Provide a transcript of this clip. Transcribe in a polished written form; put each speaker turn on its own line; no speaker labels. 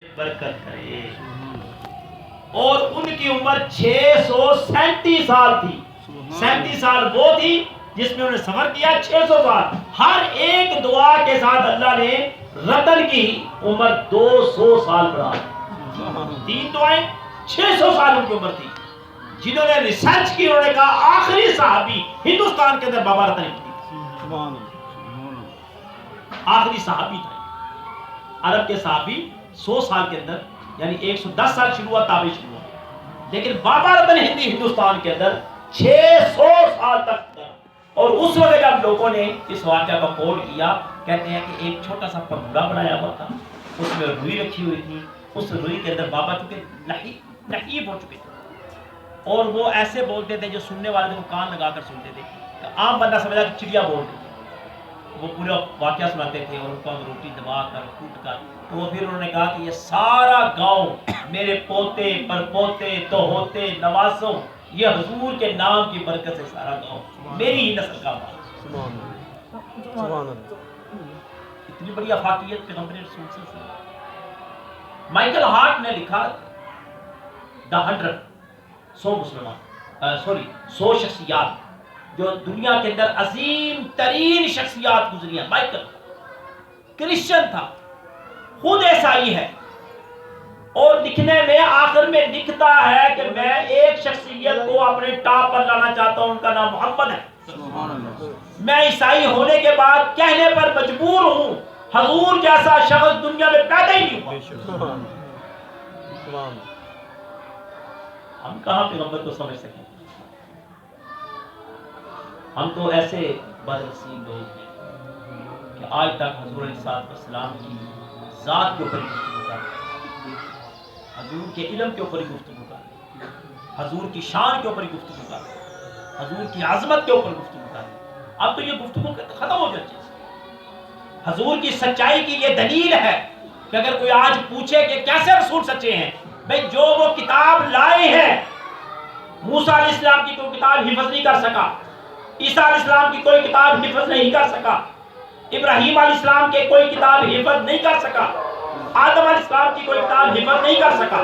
برکت کرے. اور ان کی عمر 637 سال تھی. 37 سال وہ تھی جس میں انہوں نے سفر کیا. 600 سال ہر ایک دعا کے ساتھ اللہ نے رتن کی عمر 200 سال بڑھا. 3 دعائیں 600 سال ان کی عمر تھی. جنہوں نے ریسرچ کی انہوں نے کہا آخری صحابی ہندوستان کے اندر بابا رتن تھی. آخری صحابی تھا. عرب کے صحابی 100 سال کے اندر یعنی 110 سال شروع ہوا تابعی شروع ہوا, لیکن بابا رتن ہندوستان کے اندر 600 سال تک تھا. اور اس وقت جب لوگوں نے اس واقعہ کا قول کیا, کہتے ہیں کہ ایک چھوٹا سا پگوڑا بنایا ہوا تھا, اس میں روئی رکھی ہوئی تھی. اس روئی کے اندر بابا چونکہ لہیب ہو چکے تھے اور وہ ایسے بولتے تھے جو سننے والے وہ کان لگا کر سنتے تھے. عام بندہ سمجھا کہ چڑیا بول رہی. وہ پورا واقعہ سناتے تھے اور ان کو روٹی دبا کر کوٹ کر. تو وہ پھر انہوں نے کہا کہ یہ سارا گاؤں میرے پوتے پر پوتے تو ہوتے نوازوں, یہ حضور کے نام کی برکت سے سارا گاؤں میری ہی نسل کا بات. اتنی بڑی افاقیت پیغمبر رسول صلی اللہ علیہ وسلم. مائیکل ہارٹ نے لکھا دا 100 شخصیات جو دنیا کے اندر عظیم ترین شخصیات گزری ہیں. مائیکل کرسچن تھا, خود عیسائی ہے, اور لکھنے میں آخر میں لکھتا ہے کہ میں ایک شخصیت کو اپنے ٹاپ پر لانا چاہتا ہوں, ان کا نام محمد ہے. میں عیسائی ہونے کے بعد کہنے پر مجبور ہوں حضور جیسا شخص دنیا میں پیدا ہی نہیں ہوا. ہم کہاں پیغمبر کو سمجھ سکیں؟ ہم تو ایسے بدنصیب لوگ ہیں کہ آج تک حضور علیہ السلام کی ذات کے اوپر گفتگو کر رہے ہیں, حضور کے علم کے اوپر گفتگو کر رہے ہیں, حضور کی شان کے اوپر گفتگو کر رہے ہیں, حضور کی عظمت کے اوپر گفتگو کر رہے ہیں. اب تو یہ گفتگو ختم ہو جاتی ہے. حضور کی سچائی کی یہ دلیل ہے کہ اگر کوئی آج پوچھے کہ کیسے رسول سچے ہیں, بھئی جو وہ کتاب لائے ہیں, موسیٰ علیہ السلام کی کوئی کتاب حفظ نہیں کر سکا, عیسیٰ علیہ السلام کی کوئی کتاب حفظ نہیں کر سکا, ابراہیم علیہ السلام کے کوئی کتاب حفظ نہیں کر سکا, آدم علیہ السلام کی کوئی کتاب حفظ نہیں کر سکا.